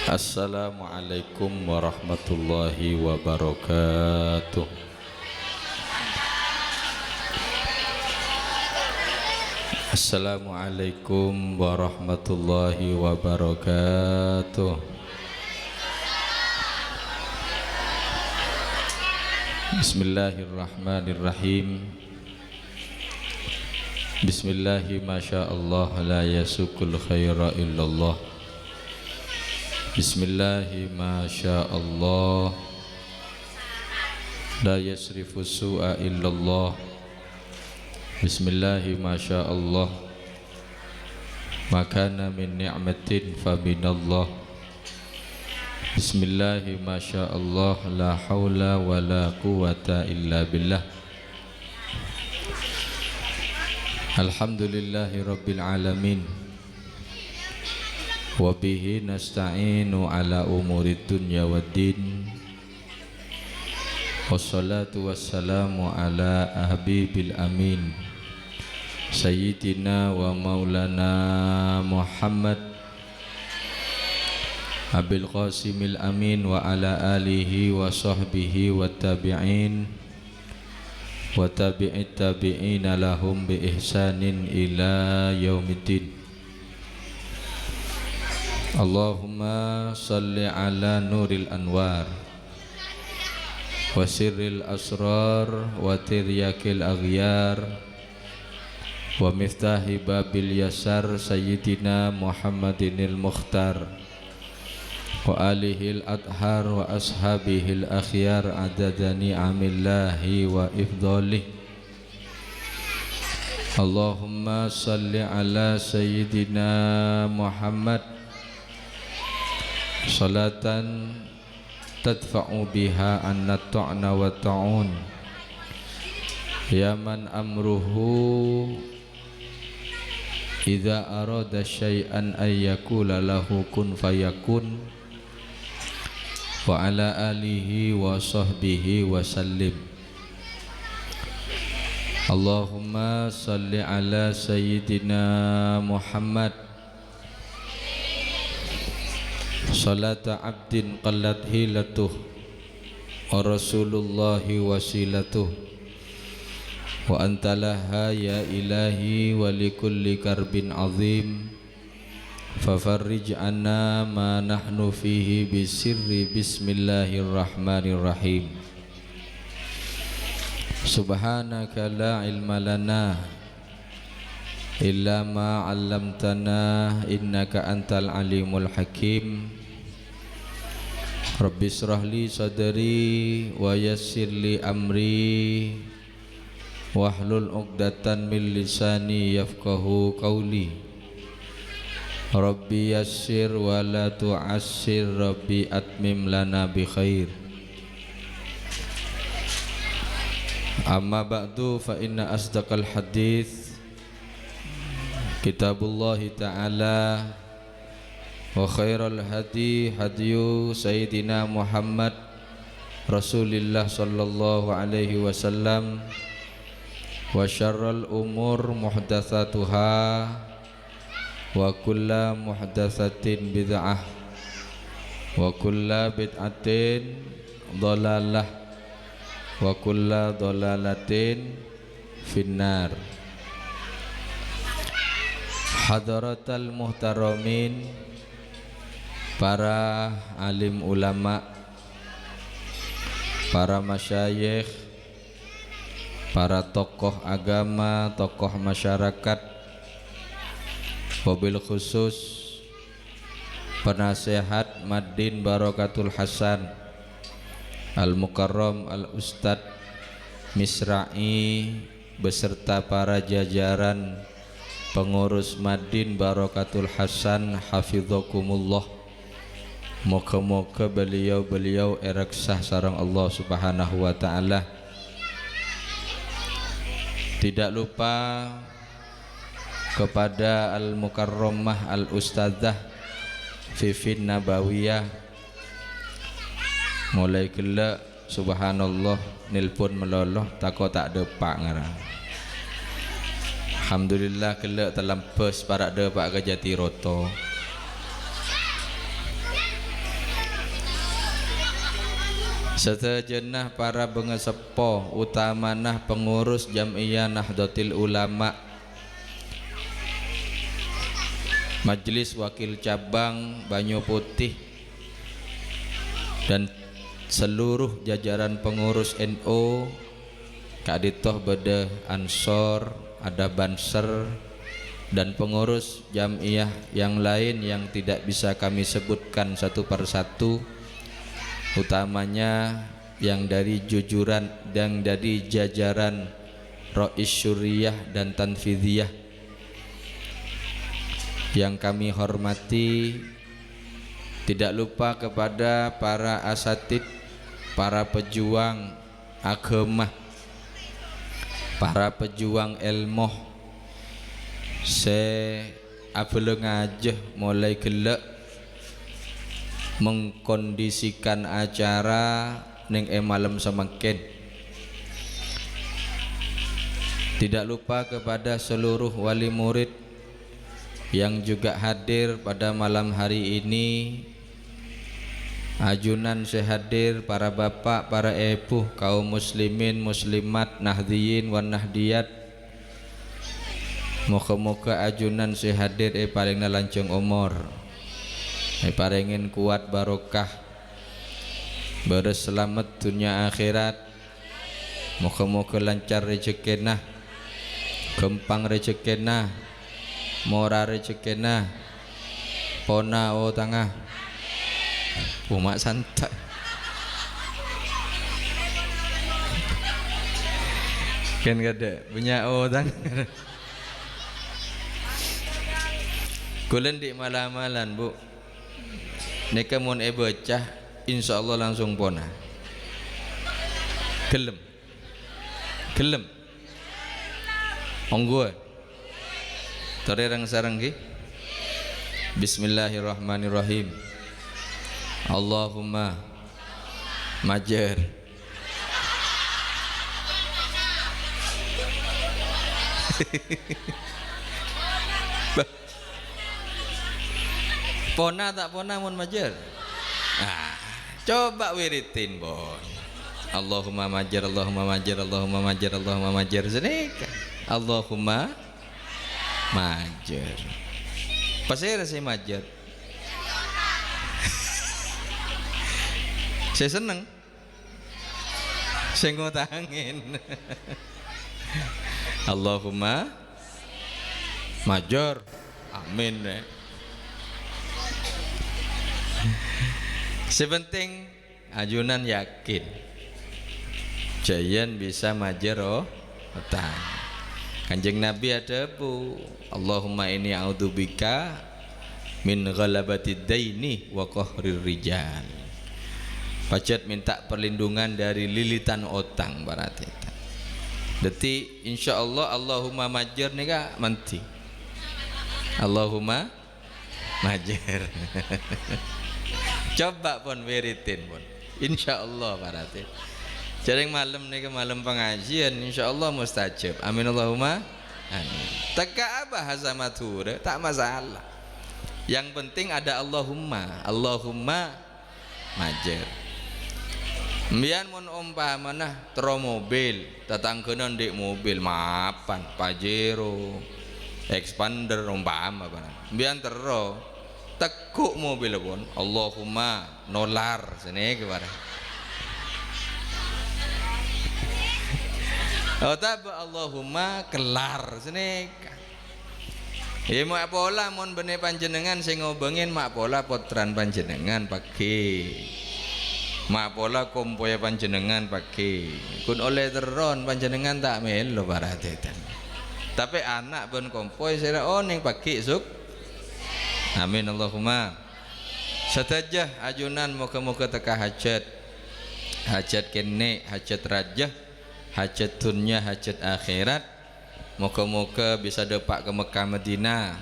Assalamualaikum warahmatullahi wabarakatuh. Assalamualaikum warahmatullahi wabarakatuh. Bismillahirrahmanirrahim. Bismillahi masyaallah la yasukul khaira illallah. Bismillahi masyaallah la yasrifu su'a illallah. Bismillahi masyaallah makana min ni'matin fa minallah. Bismillahi masyaallah la haula wa la quwata illa billah. Alhamdulillahi rabbil alamin. Wa bihi nasta'inu ala umuri dunya waddin. Wassalatu wassalamu ala habibil amin Sayyidina wa maulana Muhammad Abil Qasimil amin wa ala alihi wa sahbihi wa tabi'in wa tabi'it tabi'ina lahum bi ihsanin ila yaumiddin. Allahumma salli ala nuril anwar wa sirril asrar wa tiryakil aghyar wa miftahi babil yasar sayyidina Muhammadinil mukhtar wa alihil adhar wa ashabihil akhyar adada ni'amillahi wa ifdhalih. Allahumma salli ala sayyidina Muhammad salatan tadfa'u biha anna ta'na wa ta'un ya man amruhu idza arada syai'an ay yaqula lahu kun fayakun wa ala alihi wa sahbihi wa sallim. Allahumma salli ala sayyidina Muhammad salata abdin qallat hilatuh wa rasulullahi wasilatuh wa antalaha ya ilahi wa likulli karbin azim fafarrij anna ma nahnu fihi bisirri bismillahirrahmanirrahim. Subhanaka la ilma lana illa ma 'allamtana innaka antal alimul hakim. Rabbi israh li sadri wa yassir li amri wahlul 'uqdatan min lisani yafqahu qawli. Rabbi yassir wa la tu'assir, Rabbi atmim lana bi khair. Amma ba'du fa inna asdaqal hadits Kitabullahi ta'ala wa khairal hadi hadiyu Sayyidina Muhammad Rasulillah sallallahu alaihi wasallam wa syarral umur muhdatsatuha wa kulla muhdatsatin bid'ah wa kulla bid'atin dhalalah wa kulla dhalalatin finnar. Hadaratal muhtaramin, para alim ulama, para masyayikh, para tokoh agama, tokoh masyarakat, wabil khusus penasehat Madin Barokatul Hasan Al-Mukarram Al-Ustad Misra'i beserta para jajaran pengurus Madin Barokatul Hasan hafidhakumullah. Moga-moga beliau-beliau ereksah sareng Allah subhanahu wa ta'ala. Tidak lupa kepada Al-Mukarramah Al-Ustadzah Fifin Nabawiyah, mulai gelak subhanallah nilpun meloloh tako tak depak ngarang. Alhamdulillah gelak terlampus parak depak ke Jatiroto. Setejenah para bengesepo utamanah pengurus Jam'iyah Nahdlatul Ulama, Majelis Wakil Cabang Banyu Putih, dan seluruh jajaran pengurus NU, Kaditoh Bede Ansor, ada Banser, dan pengurus Jam'iyah yang lain yang tidak bisa kami sebutkan satu persatu, utamanya yang dari jujuran dan dari jajaran Rois Syuriyah dan Tanfidiyah yang kami hormati. Tidak lupa kepada para asatid, para pejuang agama, para pejuang ilmu, abeleng aja mulai gelek mengkondisikan acara ning malam semakin. Tidak lupa kepada seluruh wali murid yang juga hadir pada malam hari ini. Ajunan sehadir para bapak, para ibu, kaum muslimin, muslimat, nahdiyin wan nahdiyat. Moga-moga ajunan sehadir paling lancung umur, paringin kuat barokah, berselamat dunia akhirat. Moga-moga lancar rezekinah, gempang rezekinah, murah rezekinah, pona o tangah, umat santai. Kan ada punya o tangah. Kulen di malam-malam bu, nika mun bocah, insyaallah langsung pona. Gelem, gelem. Onggo. Tererang sarang ki. Bismillahirrahmanirrahim. Allahumma majer. Pona tak pona mun majer. Nah, coba wiritin bon. Allahumma majer, Allahumma majer, Allahumma majer, Allahumma majer. Senika. Allahumma majer. Pasir saya majer. Saya seneng. Saya ngutangin. Allahumma majer. Amin. Sepenting ajunan yakin Jayan bisa majero utang. Kanjeng Nabi ada bu, Allahumma inni a'udzubika min ghalabatid daini wa qahrir rijal. Pacet minta perlindungan dari lilitan utang berarti. Deti insyaallah Allahumma majer nika manti. Allahumma majer. Coba pun wiritin pun insyaallah berarti. Jaring malam nih ke malam pengajian insyaallah mustajab. Amin Allahumma amin. Teka bahasa matur tak masalah. Yang penting ada Allahumma. Allahumma majer. Mbiyen mun umpamana tro mobil, tetanggenan ndek mobil mapan Pajero, Expander umpama banan. Mbiyen tero tekuk mobil pun Allahumma nolar sini gimana? Oh tapi Allahumma kelar sini. Ya mak pola mon bene panjenengan sing ngobengin mak pola potran panjenengan pagi. Mak pola kompoya panjenengan pagi. Kun oleh teron panjenengan tak melo baratetan. Tapi anak pun kompoy saya oh ning pagi suk. Amin Allahumma. Satajah ajunan moga-moga teka hajat. Hajat kene, hajat rajah, hajat dunia, hajat akhirat. Moga-moga bisa depak ke Mekah Madinah.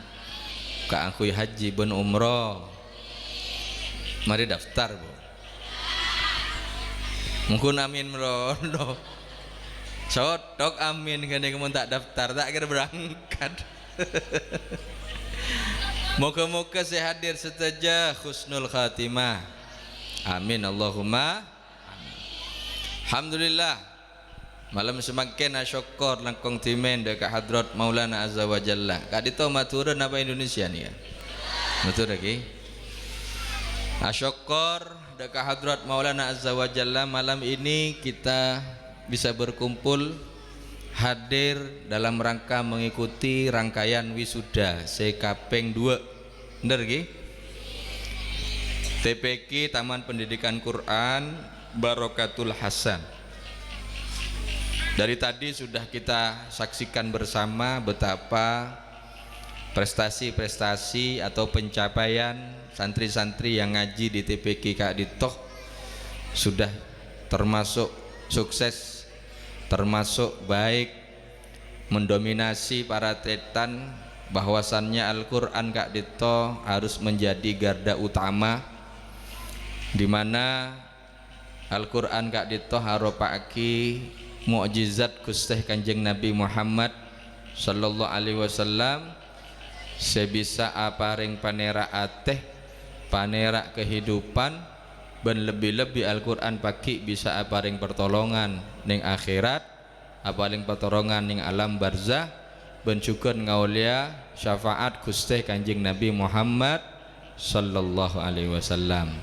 Ka angkui haji ben umroh. Mari daftar bu. Mungkin amin merono. Sotok amin kene kemun tak daftar tak kira berangkat. Moga-moga saya hadir setajah husnul khatimah. Amin Allahumma amin. Alhamdulillah malam semakin syukur langkong timen dekat hadrat Maulana Azza wa Jalla. Kak dito maturun apa Indonesia nih ya? Matur lagi. Syukur dekat hadrat Maulana Azza wa Jalla, malam ini kita bisa berkumpul hadir dalam rangka mengikuti rangkaian wisuda sekapeng 2. Bener lagi? TPQ Taman Pendidikan Quran Barokatul Hasan. Dari tadi sudah kita saksikan bersama betapa prestasi-prestasi atau pencapaian santri-santri yang ngaji di TPQ Kak Ditoh sudah termasuk sukses, termasuk baik, mendominasi para tetan, bahwasannya Al-Quran Kak Ditoh harus menjadi garda utama, di mana Al-Quran Kak Ditoh harapaki mukjizat Gusti Kanjeng Nabi Muhammad sallallahu alaihi wasallam sebisa aparing panera ateh panera kehidupan, ben lebih-lebih Al-Quran paki bisa aparing pertolongan ning akhirat, aparing pertolongan ning alam barzah, ben juga ngaulia syafaat Gusti Kanjeng Nabi Muhammad sallallahu alaihi wasallam.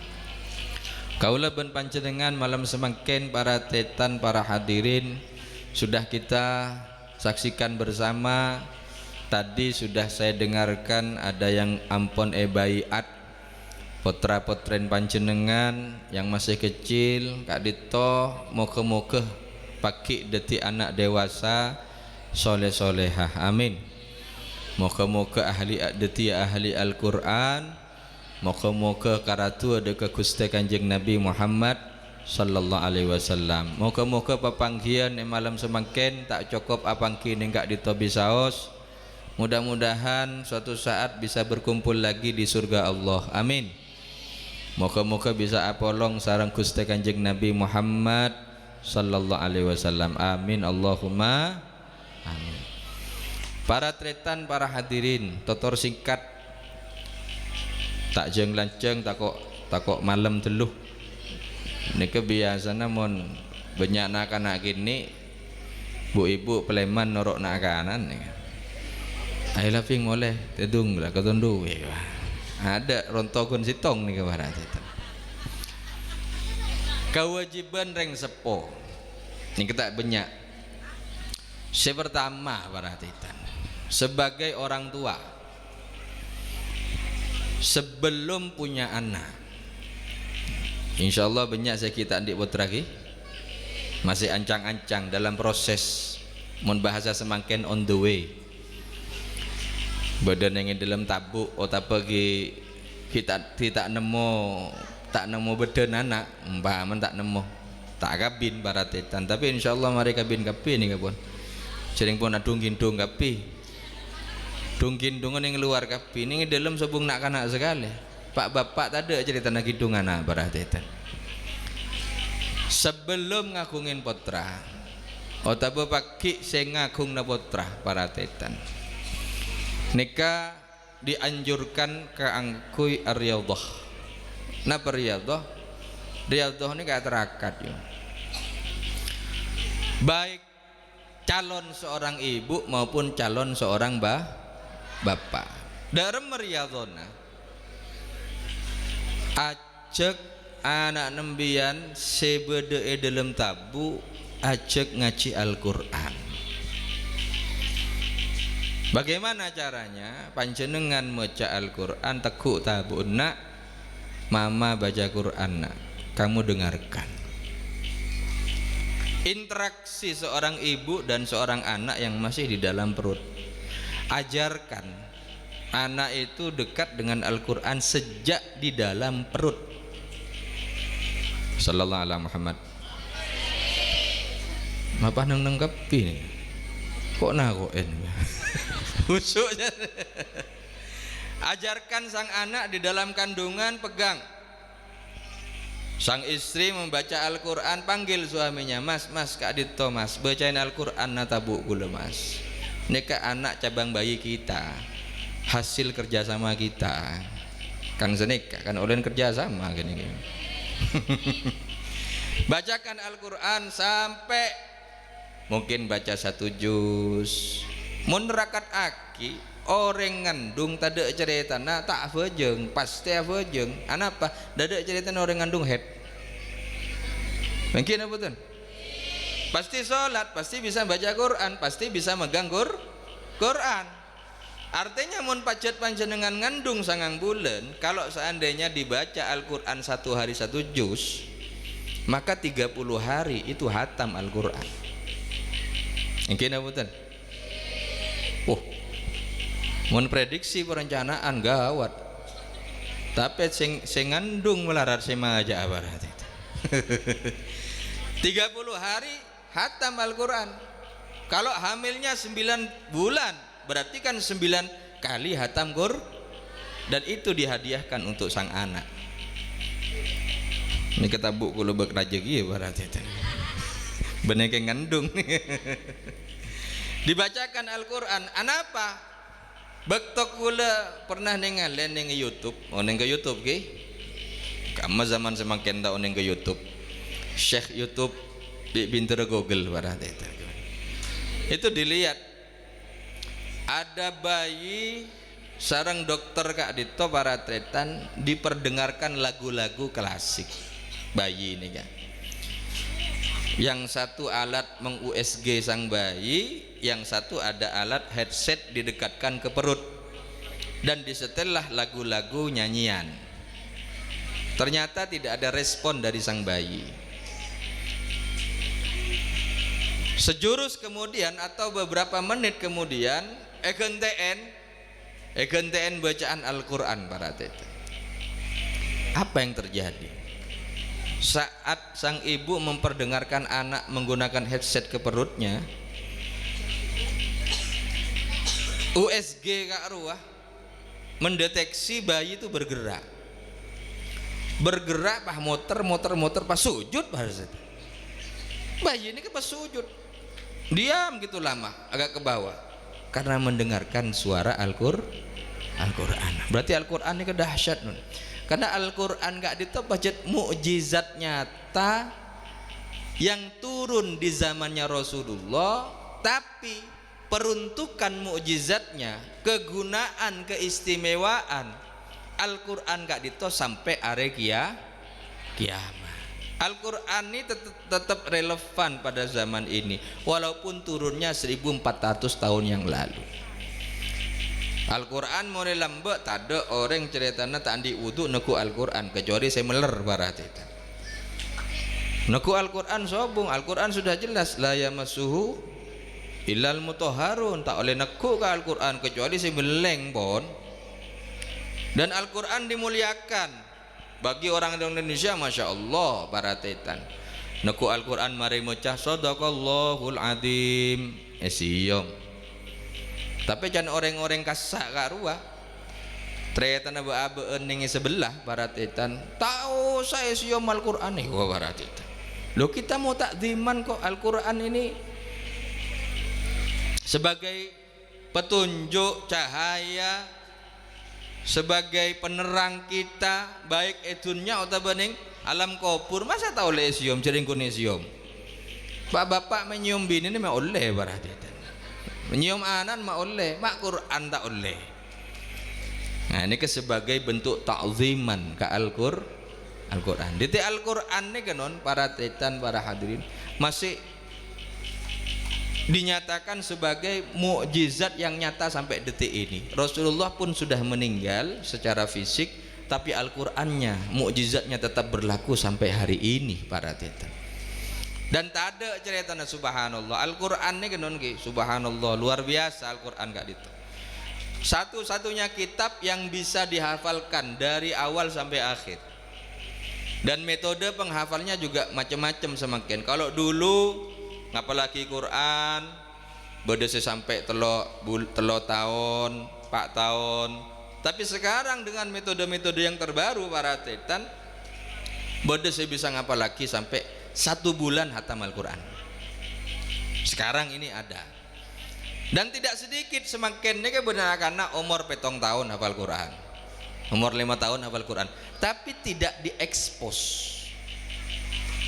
Kaula ben panjenengan malam semakin para tetan, para hadirin sudah kita saksikan bersama. Tadi sudah saya dengarkan ada yang ampun baiat putra-putren panjenengan yang masih kecil Kak Dito, moga-moga paki detik anak dewasa soleh-solehah, amin. Moga-moga ahli detik ahli Al-Quran, moga-moga karatu ada ke Gusti Kanjeng Nabi Muhammad sallallahu alaihi wasallam. Moga-moga papanggian malam semakin tak cukup apangki ning Kak Dito bisaos. Mudah-mudahan suatu saat bisa berkumpul lagi di surga Allah, amin. Moga-moga bisa apolong sareng Gusti Kanjeng Nabi Muhammad sallallahu alaihi wasallam, amin Allahumma amin. Para tretan, para hadirin, tutur singkat tak jeng lanceng takok malam teluh niki biasana mon banyak anak-anak kini bu ibu peleman norok nak kanan nih ayo laping oleh tedung lah ketundu ada rontokun sitong nih kebarat itu kewajiban reng sepo ini kita banyak. Pertama para titan sebagai orang tua sebelum punya anak, insya Allah banyak saya kita adik putra masih ancang-ancang dalam proses mun bahasa semakin on the way badan yang dalam tabuk otak pergi kita nemu badan anak umpaman tak nemu tak kabin baratetan, tapi insya Allah mereka kabin kapi nih kapun sering pun adung gindung kapi dung-gindungan yang luar kapi ini dalam sebung nak kanak sekali pak bapak tak ada cerita nak gindungan anak baratetan sebelum ngagungin putra otak pagi saya ngagung na putra baratetan nikah dianjurkan ke angkui riyadhah. Napa riyadhah? Riyadhah ini kayak terakat yo. Baik calon seorang ibu maupun calon seorang bapak dalam riyadhana ajak anak nembian sebede dalam tabu ajak ngaji Al-Quran. Bagaimana caranya? Panjenengan maca Al-Quran teguk tabuna mama baca Quran nak kamu dengarkan. Interaksi seorang ibu dan seorang anak yang masih di dalam perut, ajarkan anak itu dekat dengan Al-Quran sejak di dalam perut. Sallallahu alaihi Muhammad. Apa nang kepi nih? Kok nakoen? Busuk. Ajarkan sang anak di dalam kandungan pegang. Sang istri membaca Al-Quran, panggil suaminya, mas Kak Dito mas, bacain Al-Quran natabu gula mas. Ini ke anak cabang bayi kita, hasil kerjasama kita. Kang Senik kan oleh kerjasama gini. Bacakan Al-Quran sampai mungkin baca 1 juz. Mun rakat aki orang ngandung tada cerita na tak fajeng pasti fajeng. Anapa? Dada cerita orang ngandung head. Mungkin apa tuh? Pasti sholat, pasti bisa baca Quran, pasti bisa megang Quran. Artinya mun pacet panjenengan ngandung 9 bulan, kalau seandainya dibaca Al-Quran 1 hari 1 juz, maka 30 hari itu hatam Al-Quran. Mungkin apa tuh? Mun prediksi perencanaan gawat. Tapi sing ngandung melarat sema aja abarat itu. 30 hari hatam Al-Quran. Kalau hamilnya 9 bulan, berarti kan 9 kali hatam Quran, dan itu dihadiahkan untuk sang anak. Ini ketabuk kulo bek rajeki ya berarti itu. Bener ke ngandung nih. Dibacakan Al-Quran. Anapa? Bektok kula pernah nengalen neng YouTube. Oh neng ke YouTube ki. Kamu zaman semakin tahu neng ke YouTube. Syekh YouTube di pintu Google berarti itu. Itu dilihat ada bayi sarang dokter Kak Dito para tretan diperdengarkan lagu-lagu klasik bayi ini kan. Yang satu alat meng-USG sang bayi, yang satu ada alat headset didekatkan ke perut dan disetellah lagu-lagu nyanyian. Ternyata tidak ada respon dari sang bayi. Sejurus kemudian atau beberapa menit kemudian egentn bacaan Al-Quran para tete. Apa yang terjadi? Saat sang ibu memperdengarkan anak menggunakan headset ke perutnya, USG Kak Ruah mendeteksi bayi itu bergerak pas motor pas sujud bayi ini pas sujud diam gitu lama agak ke bawah karena mendengarkan suara Al-Quran. Berarti Al-Quran ini kedahsyat nun. Karena Al-Quran gak ditebajat mukjizat nyata yang turun di zamannya Rasulullah, tapi peruntukan mukjizatnya, kegunaan, keistimewaan Al-Quran gak dito sampai are kiamat. Al-Quran ini tetap relevan pada zaman ini walaupun turunnya 1400 tahun yang lalu. Al-Quran mulai lembek tak ada orang ceritanya tak andi wudu neku Al-Quran kecuali saya meler barat itu. Neku Al-Quran sobung, Al-Quran sudah jelas la yamassuhu illal mutahharun, tak oleh neku ke Al-Quran kecuali saya meleng pon. Dan Al-Quran dimuliakan bagi orang Indonesia, masya Allah para tetan. Neku Al-Quran mari mocah sadaqallahul adzim esiyom. Tapi jangan orang-orang kasak Kak Ruah tretan aba-aba ning sebelah para tetan tahu saya siom Al-Quran nih wah para tetan. Loh kita mau takziman kok Al-Quran ini sebagai petunjuk cahaya, sebagai penerang kita baik edunya atau bening alam kubur. Masa tahu oleh siom jering kune siom bapak menyium bini ini mau oleh para tetan. Menyium anan mak oleh, mak Quran tak oleh. Nah ini sebagai bentuk ta'ziman ke Al-Quran. Di Al-Quran ini kan para tetan, para hadirin masih dinyatakan sebagai mukjizat yang nyata sampai detik ini. Rasulullah pun sudah meninggal secara fisik, tapi Al-Qurannya mukjizatnya tetap berlaku sampai hari ini para tetan. Dan tak ada ceritanya subhanallah. Al-Quran ini kan subhanallah luar biasa Al-Quran gak itu. Satu-satunya kitab yang bisa dihafalkan dari awal sampai akhir. Dan metode penghafalnya juga macam-macam semakin. Kalau dulu apalagi Quran beda sampai telo tahun, 4 tahun. Tapi sekarang dengan metode-metode yang terbaru para tetan beda saya bisa ngapal lagi sampai 1 bulan hatam Al-Quran. Sekarang ini ada. Dan tidak sedikit semakin ini benar karena umur 7 tahun hafal Quran, umur 5 tahun hafal Quran, tapi tidak diekspos.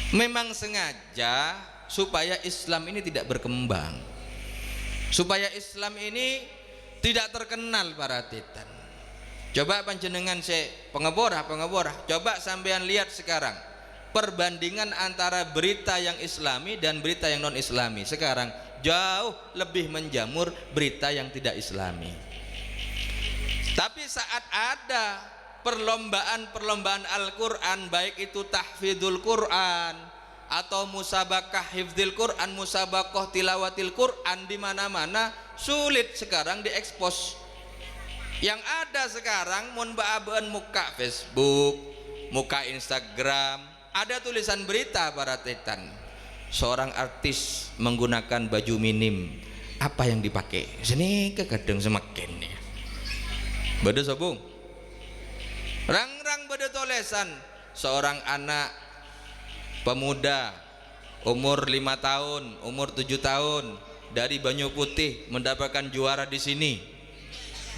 Memang sengaja supaya Islam ini tidak berkembang, supaya Islam ini tidak terkenal para titan. Coba panjenengan pengeborah, coba sampean lihat sekarang perbandingan antara berita yang islami dan berita yang non islami. Sekarang jauh lebih menjamur berita yang tidak islami. Tapi saat ada perlombaan Al-Quran, baik itu tahfidzul Quran atau musabakah hifdzil Quran, musabakah tilawatil Quran, di mana-mana sulit sekarang diekspos. Yang ada sekarang mun baabeun muka Facebook, muka Instagram, ada tulisan berita para titan. Seorang artis menggunakan baju minim, apa yang dipakai? Sini ke kadang semakin nih. Bade sobung. Rang-rang bade tolesan seorang anak pemuda umur 5 tahun, umur 7 tahun dari Banyu Putih mendapatkan juara di sini.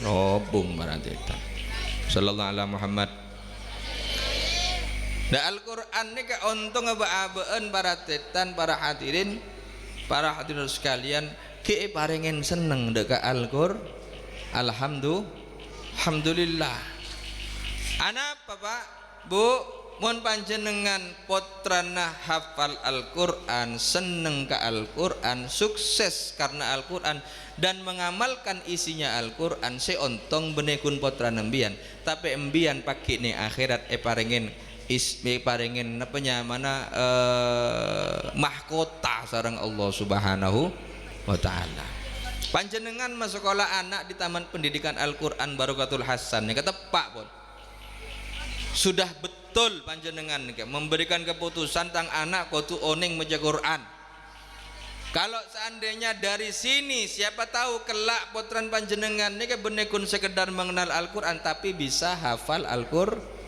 Robung berarti. Sallallahu alaihi Muhammad. Da Al-Qur'an ini ke untung aba-abaan para tetan, para hadirin sekalian, ke parengen seneng deka Al-Qur'an. Alhamdulillah. Anak Bapak, Bu, mun panjenengan putrana hafal Al-Qur'an, seneng ke Al-Qur'an, sukses karena Al-Qur'an dan mengamalkan isinya Al-Qur'an, seontong benekun putra nembian, tapi embian pakai nih akhirat parengen parengen apanya mana mahkota sareng Allah Subhanahu wa taala. Panjenengan masuk sekolah anak di Taman Pendidikan Al-Qur'an Barokatul Hasan yang ketepak pun sudah betul panjenengan memberikan keputusan tentang anak kudu oning maca Quran. Kalau seandainya dari sini siapa tahu kelak putran panjenengan ini benekun sekedar mengenal Al-Qur'an tapi bisa hafal Al-Qur'an.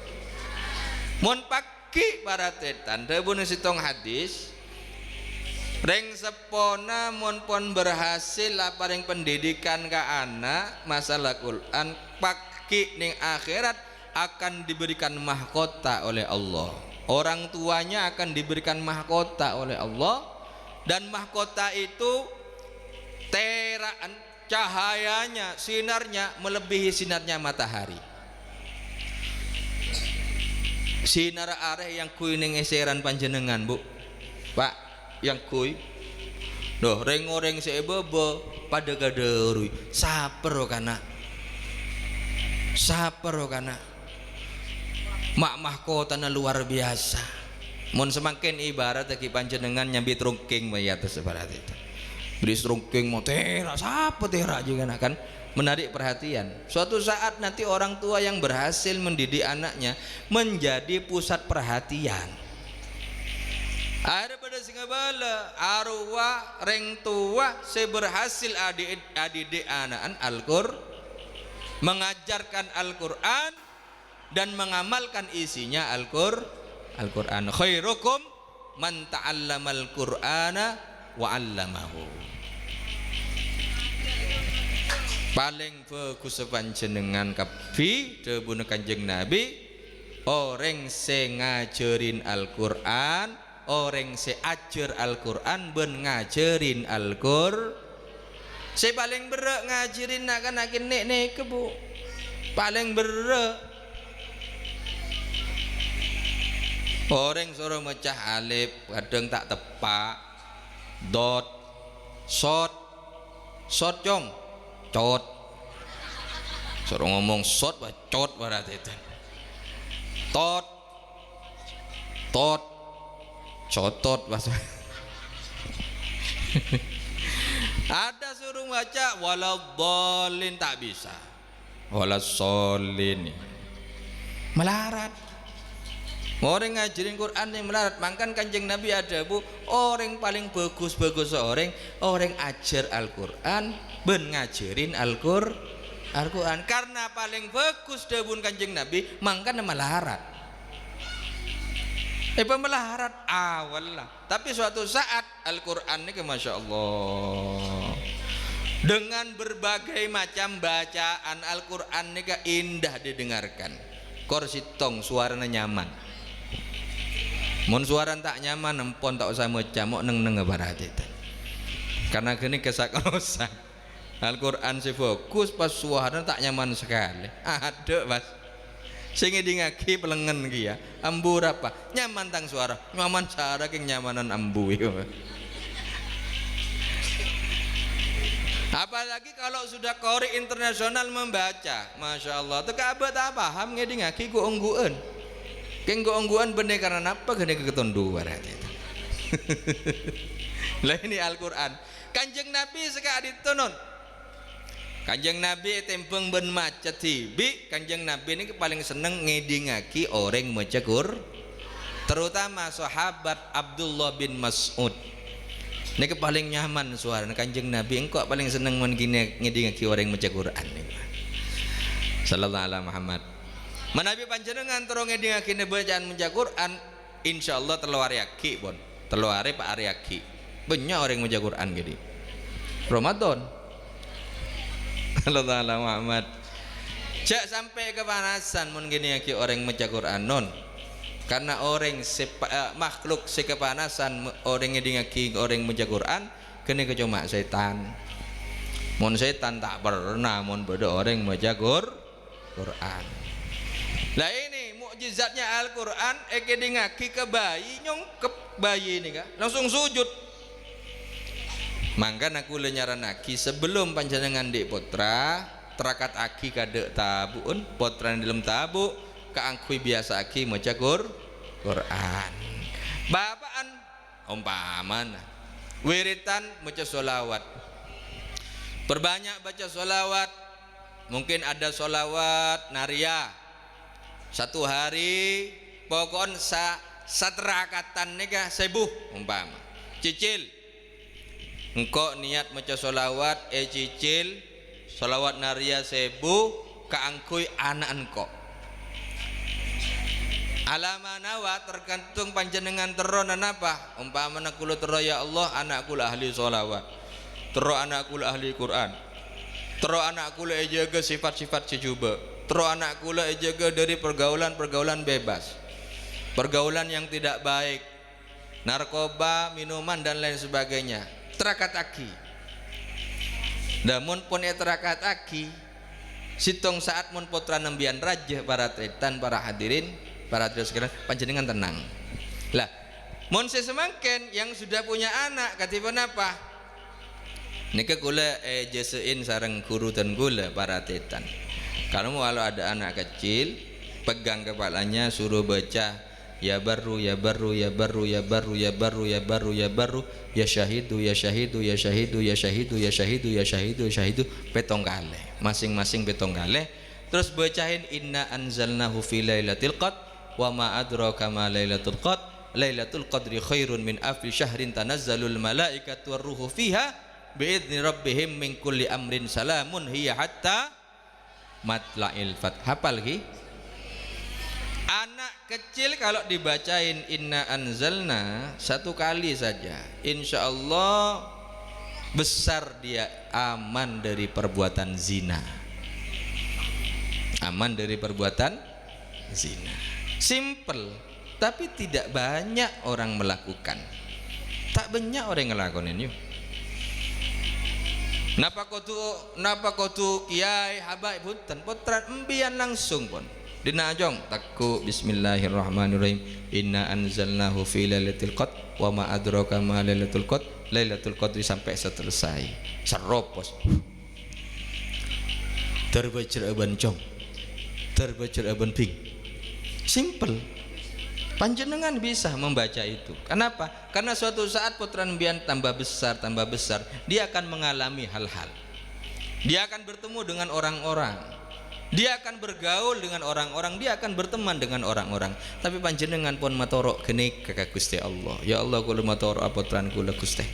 Mun paki para tetan debun sitong hadis reng sepona mun pon berhasil paring pendidikan ke anak masalah Quran, paki ning akhirat akan diberikan mahkota oleh Allah. Orang tuanya akan diberikan mahkota oleh Allah, dan mahkota itu teraan cahayanya, sinarnya melebihi sinarnya matahari. Sinar areh yang kui ning eseran panjenengan, Bu, Pak, yang kui doh reng-oreng sebebo pada gaderui saper kana mak mahkota luar biasa. Mun semakin ibarat lagi panjenengan nyambi trungking mayat seperti itu. Beri trungking mau tera siapa tera juga kan menarik perhatian. Suatu saat nanti orang tua yang berhasil mendidik anaknya menjadi pusat perhatian. Ada pada singabala arwah reng tua seberhasil adik anak Al-Qur'an, mengajarkan Al-Qur'an dan mengamalkan isinya Al-Qur'an. Khairukum man ta'allamal Qur'ana wa 'allamahu. Paling bagus panjenengan kapi debun Kanjeng Nabi, orang se ngajarin Al-Qur'an, orang se ajar Al-Qur'an ben ngajarin Al-Qur'an. Se paling berek ngajarin nak nek Bu. Paling berek orang suruh mecah alif kadang tak tepak, dot, shot cong, cot, suruh ngomong shot cot berarti itu, tot, cotot bahasa. Ada suruh baca waladhdallin tak bisa, waladhdallin melarat. Orang ngajarin Quran yang melarat, mangkan Kanjeng Nabi ada Bu, orang paling bagus orang ajar Al-Qur'an ben ngajarin Al-Qur'an karena paling bagus debun Kanjeng Nabi mangkan melarat. Melarat awal lah, tapi suatu saat Al-Qur'an ini Masya Allah dengan berbagai macam bacaan Al-Qur'an ini indah didengarkan. Korsitong suaranya nyaman. Mun suara tak nyaman empon tak usah maca mok neng barate. Karena gini kesakrosan. Al-Qur'an si fokus pas suara tak nyaman sekali. Ada Mas. Sing ngidingake pelengen ki ya. Ambu apa? Nyaman tang suara. Nyaman cara king nyamanan ambu iki. Apalagi kalau sudah qori internasional membaca. Masya Allah. Teka abad tak paham ngidingake ku ungguan. Keng go ongguan bener karena apa gede ketondu berarti itu. Lah ini Al-Qur'an. Kanjeng Nabi sekali ditonton. Kanjeng Nabi tempeng ben maca tibi, Kanjeng Nabi ini paling seneng ngedingaki orang maca Qur'an. Terutama sahabat Abdullah bin Mas'ud. Ini paling nyaman suara Kanjeng Nabi engkau paling seneng ngedingaki orang maca Qur'an niku. Sallallahu alaihi Muhammad. Manabi panjenengan terus ngedingake bacaan maca Quran, insyaallah teluari aki pun. Teluari Pak Aryaki. Banyak orang maca Quran gini. Ramadan. Allah Taala Muhammad. Jak sampai kepanasan mun ngedingake orang maca Quran non. Karena orang makhluk sekepanasan orang ngedingake orang maca Quran kene kecuma setan. Mun setan tak pernah mun beda orang maca Quran. Lah ini mukjizatnya Al-Qur'an ekedingaki ke bayi nyongkep bayi ini kan langsung sujud. Mangga aku lenyaranaki sebelum panjenengan dik putra terakat aki kadek tabuun putra dalam tabu kaangkui biasa aki maca Quran. Bapaan umpamana wiritan maca sholawat. Perbanyak baca sholawat. Mungkin ada sholawat nariyah. Satu hari pokon satrakatan nika 1000 umpama cicil engkau niat maca sholawat cicil sholawat naria 1000 kaangkui anak engkau alamanawa tergantung panjenengan teronan apa umpama nakulu tero ya Allah anakku ahli sholawat tero anakku ahli Quran tero anakku jaga sifat-sifat sejuba terus anak kula jaga dari pergaulan-pergaulan bebas, pergaulan yang tidak baik, narkoba, minuman dan lain sebagainya. Terakat aki. Namun pun terakat aki, sitong saat mun putra nembian raja para tretan, para hadirin, para hadirin sekalian, panjenengan tenang. Lah, mun sesemangken yang sudah punya anak, katipan apa? Nika kula jesein sareng guru dan gula para tretan. Kalau ada anak kecil pegang kepalanya suruh baca ya baru ya baru ya baru ya baru ya baru ya baru ya baru ya syahidu ya syahidu ya syahidu ya syahidu ya syahidu ya syahidu ya syahidu petong kali masing-masing petong kali terus bacain inna anzalnahu fi lailatul qadr wa ma adraka ma lailatul qadr lailatul qadri khairun min alfi syahrin tanazzalul malaikatu warruhu fiha biidzni rabbihim min kulli amrin salamun hiya hatta matla'il fat. Hafal lagi anak kecil kalau dibacain inna anzalna satu kali saja insya Allah besar dia aman dari perbuatan zina, aman dari perbuatan zina. Simple tapi tidak banyak orang melakukan, tak banyak orang yang ngelakuin ini. Napa kotu kiai habaib hutan potran embian langsung pun dina ajong takku bismillahirrahmanirrahim inna anzalnahu fi lailatul qadr wa ma adraka ma lailatul qadr lailatul qadri sampai selesai seropos terbaca aban cong terbaca aban ping simple. Panjenengan bisa membaca itu. Kenapa? Karena suatu saat putra nembian tambah besar, dia akan mengalami hal-hal. Dia akan bertemu dengan orang-orang. Dia akan bergaul dengan orang-orang, dia akan berteman dengan orang-orang. Tapi panjenengan pun matorok kenik kakak Gusti Allah. Ya Allah kula matorok apotran kula Gusti.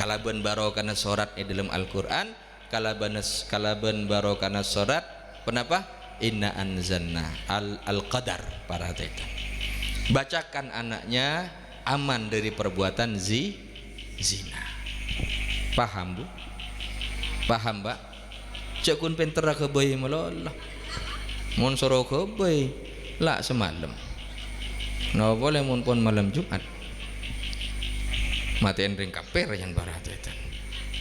Kalaban barokana surat di dalam Al-Qur'an, kalaban barokana surat. Kenapa? Inna anzalna al-qadar para teta. Bacakan anaknya aman dari perbuatan zina. Paham bu? Paham mbak? Cakun pentera kebayi melolah. Mon soro kebayi lah semalam. no boleh mun pun malam Jumat matiin ring kaper yang barate.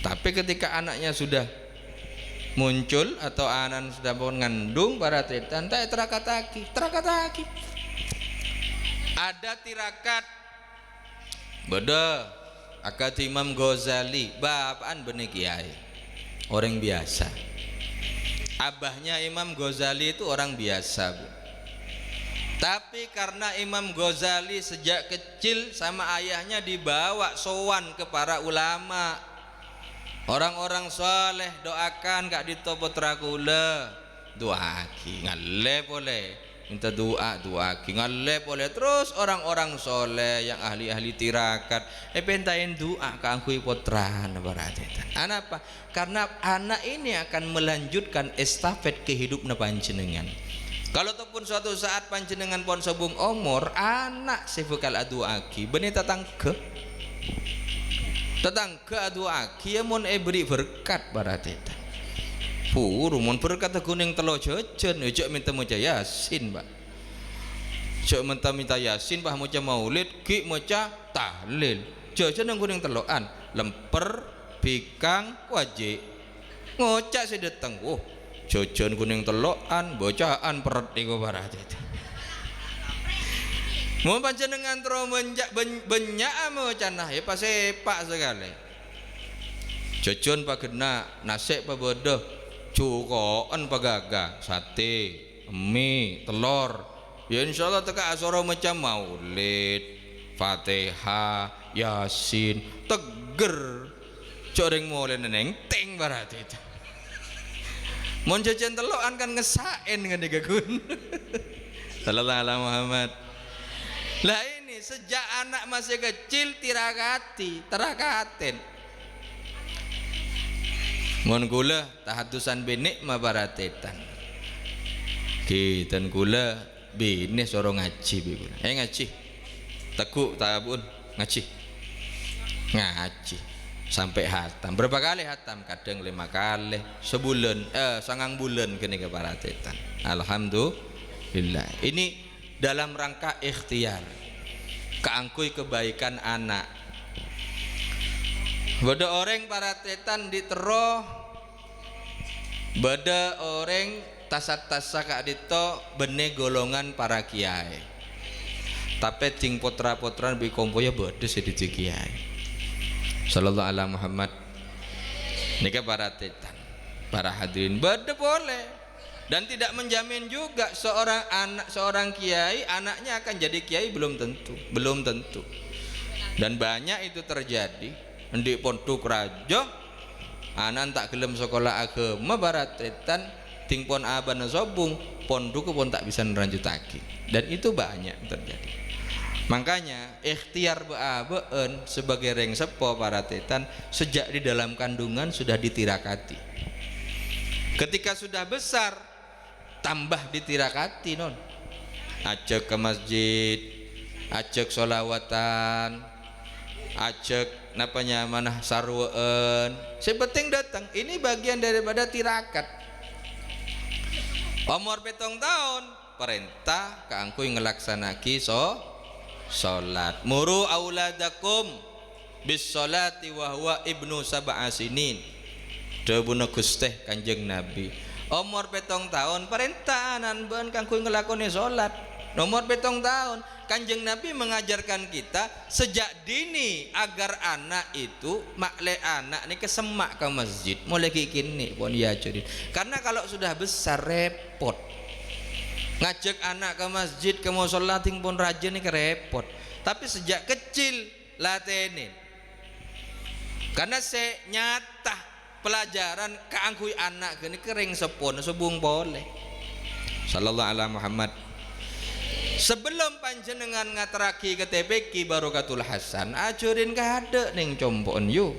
Tapi ketika anaknya sudah muncul atau anak sudah mengandung barate tak terakataki ada tirakat beda akad Imam Ghazali bapaan benih kiai orang biasa. Abahnya Imam Ghazali itu orang biasa, Bu. Tapi karena Imam Ghazali sejak kecil sama ayahnya dibawa sowan ke para ulama, orang-orang soleh, doakan kak dito putra kula, doaki ngale boleh minta doa doaki ngale boleh. Terus orang-orang soleh yang ahli-ahli tirakat pentain doa kangkui putra berarti. Apa? Karena anak ini akan melanjutkan estafet kehidupan panjenengan. Kalau ataupun suatu saat panjenengan pon sebung umur anak sifukal adu aki benih tetangga adu aki ya mon beri berkat barateta puru mon berkat kuning telo jajan ejak minta maca yasin Pak ejak minta yasin bah maca maulid ki maca tahlil jajan yang kuning teloan lemper bikang wajib ngocak sedeteng jajan kuning telokan bocaan perut iku barat itu mau panjenengan tro benyak mau canah ya pasepak sekali jajan pagena nasik pabodoh cukoan pagaga sate mie telur ya insyaallah teka asoro macam maulid Fatihah Yasin teger coreng mulai neneng teng barat itu mon jajan telokan kan ngesain dengan digagun sallallahu alaihi Muhammad. Lah ini sejak anak masih kecil terakatin mon kula tahadusan benik mabaratetan kitan kula bini soro ngaji kula ngaji teguk tabun ngaji sampai hatam. Berapa kali hatam? Kadang 5 kali sebulan, 9 bulan kene keparatetan. Alhamdulillah. Ini dalam rangka ikhtiar keangkui kebaikan anak. Bada orang paratetan ditero, bada orang tasat-tasa kak dito bene golongan para kiai. Tapi ting potra-potran bi kompoya bada sedikit kiai. Sallallahu alaihi Muhammad. Nika para tetan, para hadirin beda boleh dan tidak menjamin juga seorang kiai anaknya akan jadi kiai belum tentu dan banyak itu terjadi di pondok raja anak tak gelem sekolah agama baratetan tingpon aban sobung pondok pun tak bisa neranjutake dan itu banyak terjadi. Makanya ikhtiar beabeun sebagai reng sepo para tetan sejak di dalam kandungan sudah ditirakati. Ketika sudah besar tambah ditirakati non. Ajak ke masjid, ajak sholawatan, ajak napanya manah sarween. Sepenting datang. Ini bagian daripada tirakat. Umur 7 tahun perintah kaangkuy ngelaksanaki salat muru auladakum bis salati wa huwa ibnu sab'a sinin dawuh Gusti Kanjeng Nabi umur 7 tahun perintah anan ben kanggo nglakoni salat nomor 7 tahun Kanjeng Nabi mengajarkan kita sejak dini agar anak itu makle anak ini kesemak ke masjid mulai kini pun ya jadi karena kalau sudah besar repot ngajak anak ke masjid ke musola ting pun rajin nih repot tapi sejak kecil latenin karena nyata pelajaran keangkui anak gini kering sepon sebung boleh sallallahu alaihi Muhammad sebelum panjenengan ngateraki ke TPQ Barokatul Hasan ajurin kahade ning compon yu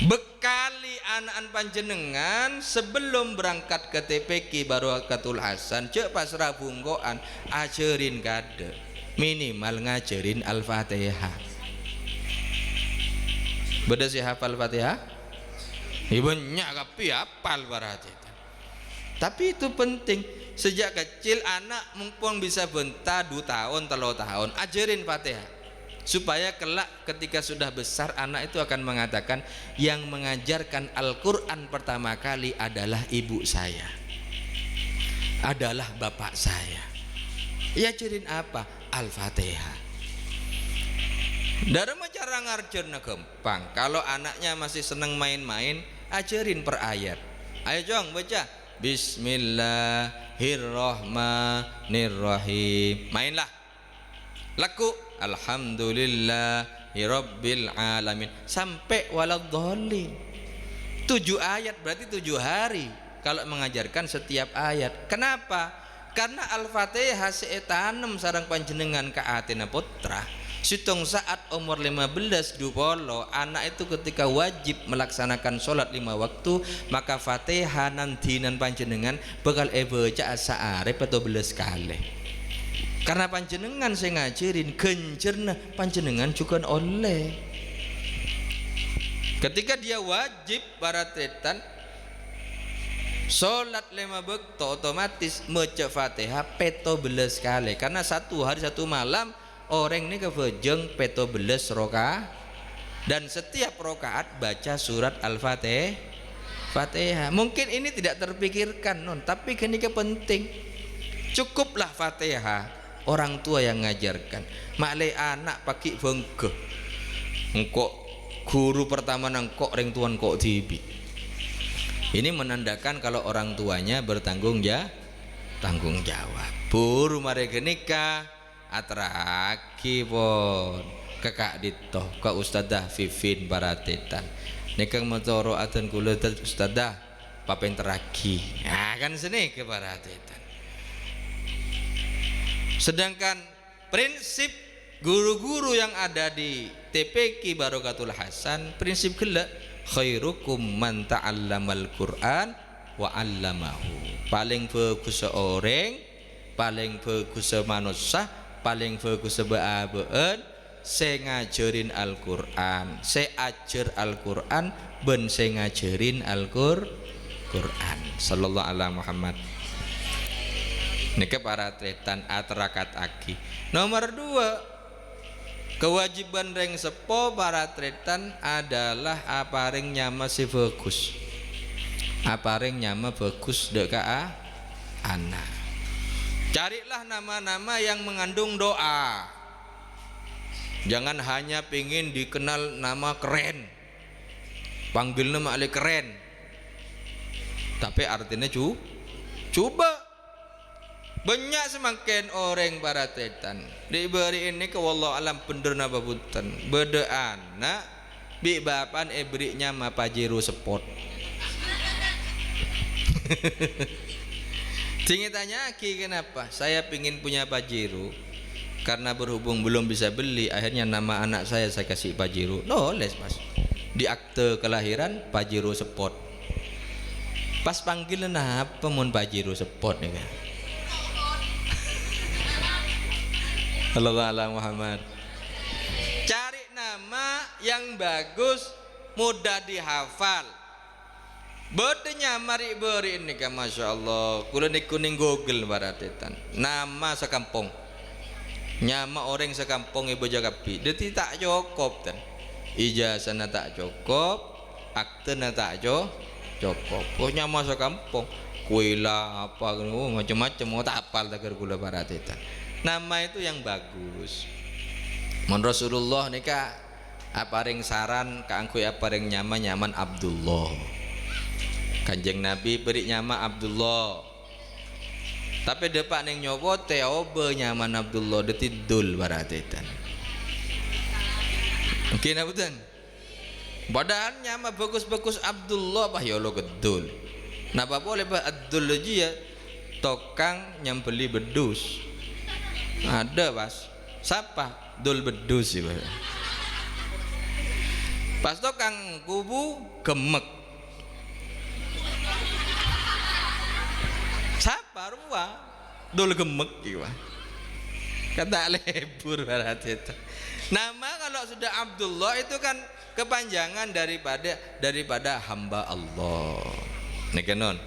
bekali anak panjenengan sebelum berangkat ke TPQ Barokatul Hasan cek pas rabunggoan ajarin kade minimal ngajarin Al-Fatihah beda sih hafal Fatihah ibunya tapi hafal berarti tapi itu penting sejak kecil anak mumpung bisa benta 2 tahun 3 tahun ajarin Fatihah supaya kelak ketika sudah besar anak itu akan mengatakan yang mengajarkan Al-Quran pertama kali adalah ibu saya, adalah bapak saya. Ya ajarin apa? Al-Fatihah. Dalam cara ngarjerna gampang. Kalau anaknya masih seneng main-main, ajarin per ayat. Ayo Jong baca Bismillahirrahmanirrahim. Mainlah. Laku Alhamdulillahirabbil alamin sampai waladhdallin. 7 ayat berarti 7 hari kalau mengajarkan setiap ayat. Kenapa? Karena Al-Fatihah seetanem sareng panjenengan ka atina putra. Situng saat umur 15 dupolo anak itu ketika wajib melaksanakan sholat 5 waktu maka Fatihah nanti nan panjenengan bakal baca saarep atau 12 kali. Karena panjenengan saya ngajarin genjerna panjenengan juga oleh. Ketika dia wajib para tretan sholat 5 waktu otomatis maca Fatihah peto 12 kali karena 1 hari 1 malam orang ini kefejeng peto 12 rokaat dan setiap rokaat baca surat Al-Fatihah. Mungkin ini tidak terpikirkan non, tapi ini penting. Cukuplah Fatihah orang tua yang ngajarkan. Maklai anak pakai bengke. Engkok guru pertama nangkok ring tuan kok tibi. Ini menandakan kalau orang tuanya bertanggung jawab. Buru mereka nikah atraki pun kakak dito ka Ustadzah Vivin Baratetan nikang motoro atan kula Ustadzah papen teraki kan seni ke Baratetan. Sedangkan prinsip guru-guru yang ada di TPQ Barokatul Hasan prinsip gila khairukum man ta'allamal Qur'an wa 'allamahu. Paling bagus seorang, paling bagus manusia, paling bagus sebaabeun saya ngajarin Al-Quran, saya ajar Al-Quran ben saya ngajarin Al-Quran sallallahu alaihi Muhammad. Nika para tretan atarakat aki. Nomor 2 kewajiban reng sepo para tretan adalah aparing nyama si bagus, aparing nyama bagus deka anak. Carilah nama-nama yang mengandung doa. Jangan hanya pengen dikenal nama keren, panggil nama ale keren, tapi artinya coba banyak semakin orang para tretan diberi ini ke wallahu alam bener napa punten beda anak bi bapan beri nyama Pajero Sport. Tinggi tanya Ki kenapa saya pingin punya Pajero karena berhubung belum bisa beli akhirnya nama anak saya kasih Pajero. Noles mas di akte kelahiran Pajero Sport. Pas panggilan apa mun Pajero Sport nih kan. Sallallahu Muhammad. Cari nama yang bagus mudah dihafal. Bedanya mari beri ini kan masya Allah. Kulo kuning Google baratetan. Nama sekampung. Nyama orang sekampung ibu jagapi. Deti tak cukup tan. Ijazah na tak cukup, akte na tak cukup. Oh nyama sekampung. Kuila apa macam-macam mau tak apal tagar kula baratetan. Nama itu yang bagus. Mun Rasulullah nika aparing saran kaangku aparing nyaman Abdullah. Kanjeng Nabi beri nyama Abdullah. Tapi depan yang nyoba teobe nyaman Abdullah detidul baratetan. Mungkin abutan. Padahal nyama bagus-bagus Abdullah bah ya lo gedul. Napa boleh bah Abdul aja ya tokang nyambeli bedus. Ada pas siapa dul bedus sih pas tokang kubu gemek siapa rupa dul gemek gitu kata lebur berarti itu nama kalau sudah Abdullah itu kan kepanjangan daripada hamba Allah nih kenon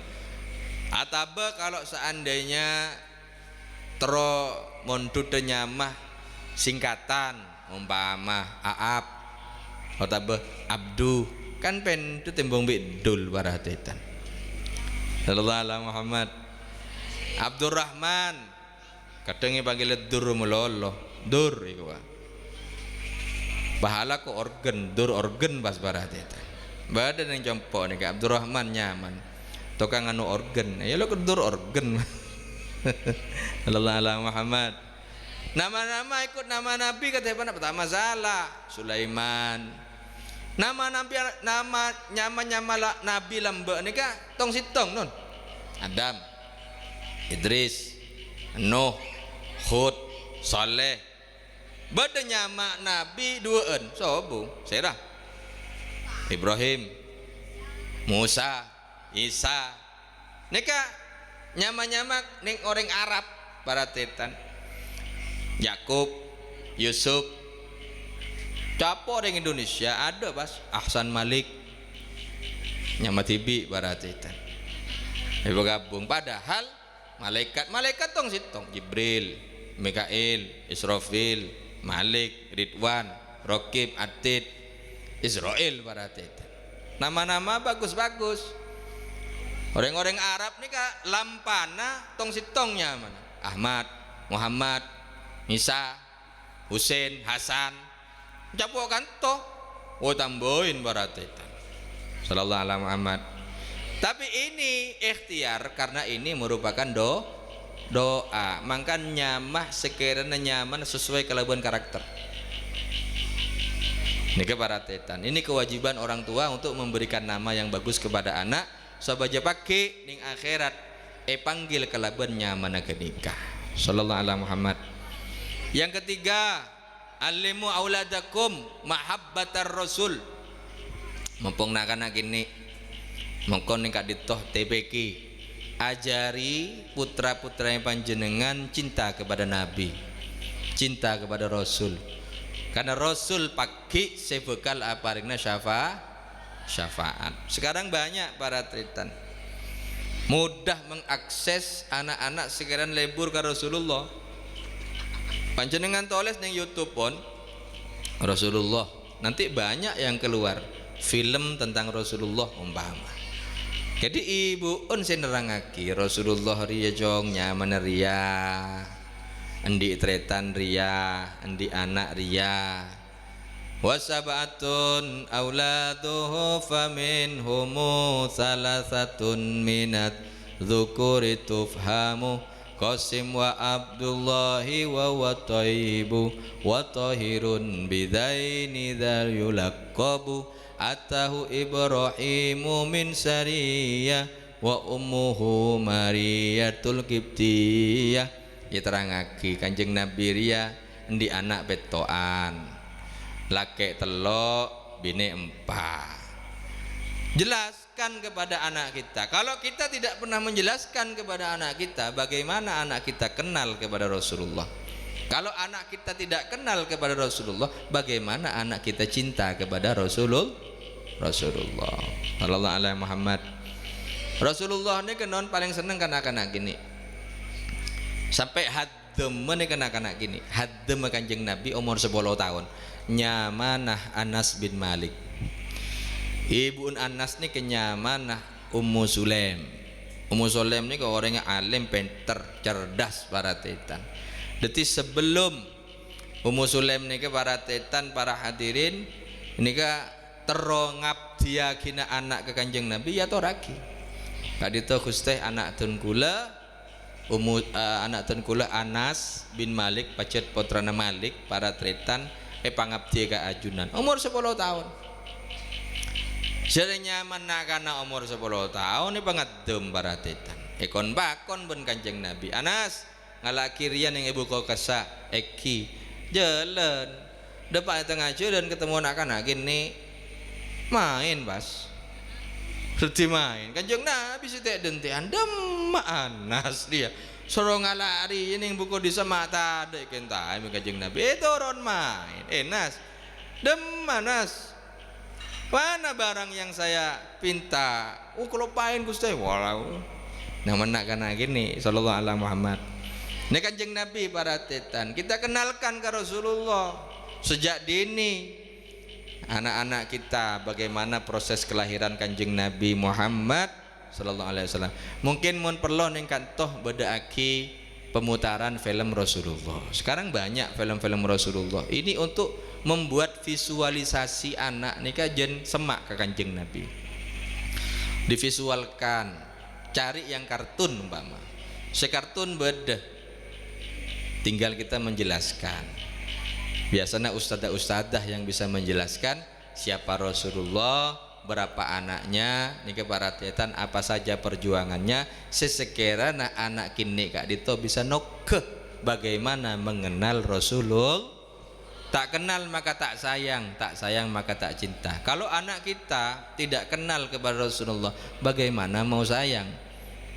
Ataba kalau seandainya tero mondut nyamah singkatan umpama aap ataba abdu kan pen itu tembung bidul baratetan. Sallallahu alaihi Muhammad. Abdurrahman kadang panggil dur melolo dur iku wae. Pahala ku organ dur organ bas baratetan. Badan yang compok nih Abdurrahman nyaman. Tukang anu organ, ya lo kedur organ. Sallallahu alaihi Muhammad. Nama-nama ikut nama Nabi kata apa? Pertama salah Sulaiman. Nama Nabi nyama Nabi lambe nika tong sitong non. Adam, Idris, Nuh, Hud, Saleh. Bada nyama Nabi duaan sobu, Serah, Ibrahim, Musa, Isa. Nika nyama-nyama ning orang Arab baratetan. Yakub, Yusuf. Capo orang Indonesia ada bas Ahsan Malik. Nyama tibi baratetan. Ibu gabung padahal malaikat tong sitong Jibril, Mikail, Israfil, Malik, Ridwan, Raqib, Atid, Israel baratetan. Nama-nama bagus-bagus. Orang-orang Arab nih kak lampana tong sitongnya mana? Ahmad, Muhammad, Isa, Husain, Hasan. Capok kan toh, tambahin baratetan. Sallallahu alaihi Muhammad. Tapi ini ikhtiar karena ini merupakan doa. Maka nyamah sekiranya nyaman sesuai kelabuan karakter. Ini baratetan. Ini kewajiban orang tua untuk memberikan nama yang bagus kepada anak. Sabaja pakai ning akhirat panggil kelaban nyaman nikah. Sallallahu alaihi Muhammad. Yang ketiga, alimu auladakum mahabbatar rasul. Mumpung nak-anak ini mongkon ning kaditoh TPK ajari putra-putra yang panjenengan cinta kepada Nabi, cinta kepada Rasul. Karena Rasul pagi sebekal aparingna syafaat. Sekarang banyak para tretan mudah mengakses anak-anak sekarang lebur ke Rasulullah. Panjenengan tulis di YouTube pun Rasulullah, nanti banyak yang keluar film tentang Rasulullah umpama. Jadi ibu un nerangake Rasulullah riya jong nyaman riya, endi tretan riya, endi anak riya. Wasabatun auladuhu faminhumu salasatun minat dzukuri tufhamu Qasim wa Abdullahi wa Taibu wa Tahirun bidaini dzal yulaqabu atahu Ibrahimu min Sariyah wa ummuhu Mariyatul Qibtiyah. Ya terangake Kanjeng Nabi riya endi anak betoan laki telok bini empat. Jelaskan kepada anak kita. Kalau kita tidak pernah menjelaskan kepada anak kita, bagaimana anak kita kenal kepada Rasulullah? Kalau anak kita tidak kenal kepada Rasulullah, bagaimana anak kita cinta kepada Rasulullah? Sallallahu alaihi Muhammad. Rasulullah ini kenon paling seneng kanak-kanak gini. Sampai hadem nih kanak-kanak gini. Hadem Kanjeng Nabi umur 10 tahun. Nyamanah Anas bin Malik. Ibu Anas nih kenyamanah Ummu Sulaim. Ummu Sulaim nih orangnya alim, pinter, cerdas para tetan. Jadi sebelum Ummu Sulaim nih para tetan, para hadirin ini terongap dia kina anak ke Kanjeng Nabi ya toraki. Kadito Gusti anak tun kula anak tun kula Anas bin Malik pacet putrana Malik para tretan pangabdi ka ajunan umur 10 tahun. Jadi nyaman nakana umur 10 tahun ini pangadem para tretan. Ekon bakon ben Kanjeng Nabi. Anas ngalaki riyan yang ibu kau kasa eki jalan depan tengah jalan ketemu anak-anak gini main bas. Seperti main Kanjeng Nabi sitek dentian demma Anas dia suruh ngalari ini buku di semata ada kentai Kanjeng Nabi turun main Nas demma Nas mana barang yang saya pinta kalau pain Gusti walau Nah menak kana gini sallallahu alaihi Muhammad. Ini Kanjeng Nabi para tetan, kita kenalkan ke Rasulullah sejak dini. Anak-anak kita bagaimana proses kelahiran Kanjeng Nabi Muhammad sallallahu alaihi wasallam. Mungkin mun perlu ning kantoh bedaaki pemutaran film Rasulullah. Sekarang banyak film-film Rasulullah. Ini untuk membuat visualisasi anak nika jen semak ke Kanjeng Nabi. Divisualkan, cari yang kartun umpama. Sekartun beda. Tinggal kita menjelaskan. Biasanya ustadzah yang bisa menjelaskan siapa Rasulullah, berapa anaknya, niki para tetan apa saja perjuangannya, sesekiranya anak kini kak dito bisa nokeh bagaimana mengenal Rasulullah. Tak kenal maka tak sayang maka tak cinta. Kalau anak kita tidak kenal kepada Rasulullah, bagaimana mau sayang?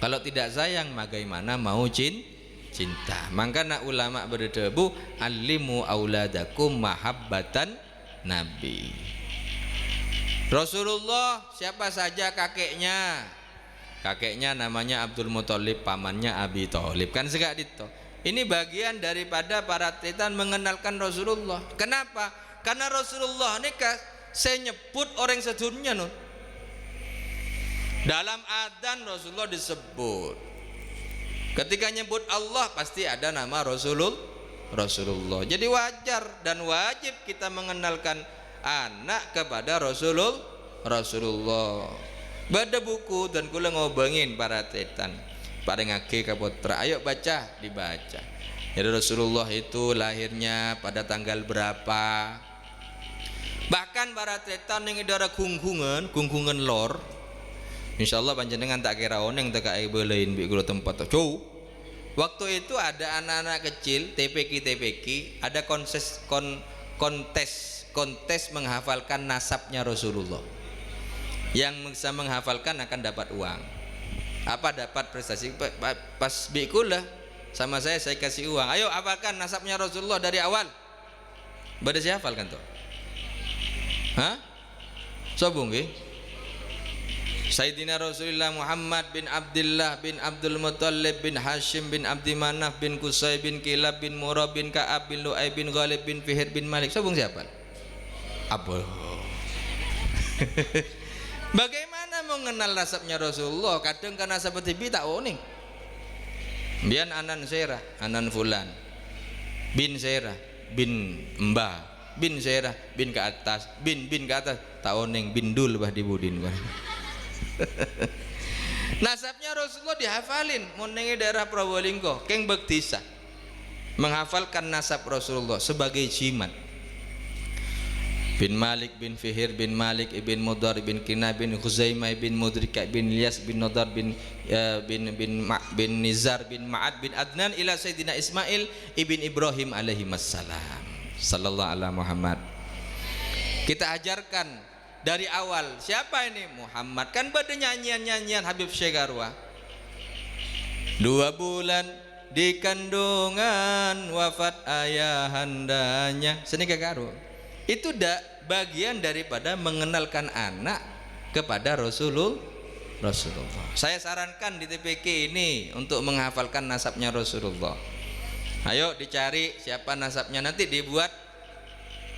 Kalau tidak sayang, bagaimana mau cinta? Makanya ulama berdebu alimu auladakum mahabbatan Nabi. Rasulullah siapa saja kakeknya? Kakeknya namanya Abdul Muthalib, pamannya Abi Thalib. Kan segak dito. Ini bagian daripada para tetan mengenalkan Rasulullah. Kenapa? Karena Rasulullah ini saya nyebut orang sedunia nun. Dalam adzan Rasulullah disebut. Ketika nyebut Allah pasti ada nama Rasulullah. Jadi wajar dan wajib kita mengenalkan anak kepada Rasulullah. Bada buku dan kula ngobengin para tetan. Pada ngake kapotra, ayo baca, dibaca. Jadi Rasulullah itu lahirnya pada tanggal berapa? Bahkan para tetan yang idara kungkungan lor. Insyaallah panjenengan tak kira oneng tak kae belein bi kula tempat tuh. Waktu itu ada anak-anak kecil TPK ada kontes menghafalkan nasabnya Rasulullah. Yang bisa menghafalkan akan dapat uang. Apa dapat prestasi? Pas bi kula sama saya kasih uang. Ayo hafalkan nasabnya Rasulullah dari awal. Bade saya hafalkan tuh. Hah? Sobung nggih? Sayyidina Rasulullah Muhammad bin Abdullah bin Abdul Muttalib bin Hashim bin Abdi Manaf bin Qusay bin Kilab bin Murrah bin Ka'ab bin Lu'ay bin Ghalib bin Fihir bin Malik. Sobung siapa? Apa? Bagaimana mengenal nasabnya Rasulullah? Kadang karena seperti tak oning. Bian anan Serah, anan Fulan bin Serah bin Mbah bin Serah bin ke atas bin ke atas tak oning bin dul bah dibudin bah. Nasabnya Rasulullah dihafalin monenge daerah Probolinggo keng bektisa menghafalkan nasab Rasulullah sebagai jimat. Bin Malik bin Fihir bin Malik ibn Mudar bin Kina bin Khuzaimah bin Mudrika bin Ilyas bin Nadar bin Nizar bin Ma'ad bin Adnan ila Sayyidina Ismail ibn Ibrahim alaihi wassalam sallallahu alaihi Muhammad. Kita ajarkan dari awal siapa ini Muhammad, kan pada nyanyian Habib Syegarwa 2 bulan di kandungan wafat ayahandanya seni kekaru itu bagian daripada mengenalkan anak kepada Rasulullah. Saya sarankan di TPK ini untuk menghafalkan nasabnya Rasulullah. Ayo dicari siapa nasabnya, nanti dibuat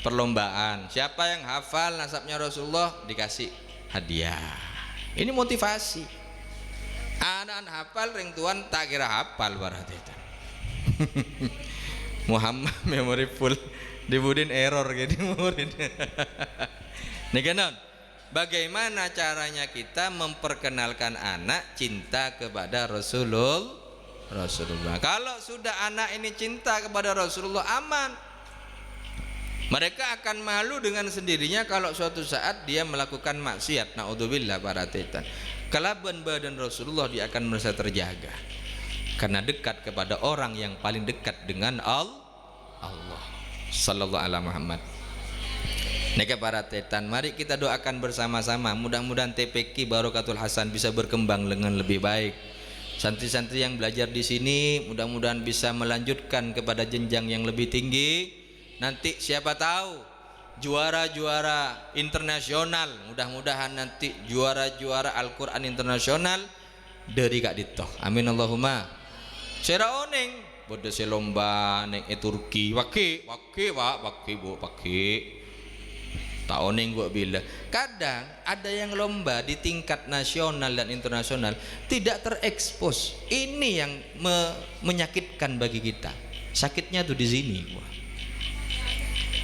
perlombaan. Siapa yang hafal nasabnya Rasulullah dikasih hadiah. Ini motivasi. Anak-anak hafal ring tuan tak kira hafal berarti. Muhammad memori full dibudin error gitu murid. Nih kanon, bagaimana caranya kita memperkenalkan anak cinta kepada Rasulullah. Kalau sudah anak ini cinta kepada Rasulullah, aman. Mereka akan malu dengan sendirinya kalau suatu saat dia melakukan maksiat. Naudzubillah para tetan. Kelaban badan Rasulullah dia akan merasa terjaga karena dekat kepada orang yang paling dekat dengan Allah. Sallallahu alaihi Muhammad. Neka para tetan, mari kita doakan bersama-sama. Mudah-mudahan TPK Barokatul Hasan bisa berkembang dengan lebih baik. Santri-santri yang belajar di sini mudah-mudahan bisa melanjutkan kepada jenjang yang lebih tinggi. Nanti siapa tahu juara-juara internasional, mudah-mudahan nanti juara-juara Al-Quran internasional dari kak dito. Amin Allahumma. Sera oning bodoh se lomba ning Turki waki bu tak oning gua bila. Kadang ada yang lomba di tingkat nasional dan internasional tidak terekspos. Ini yang menyakitkan bagi kita. Sakitnya tuh di sini.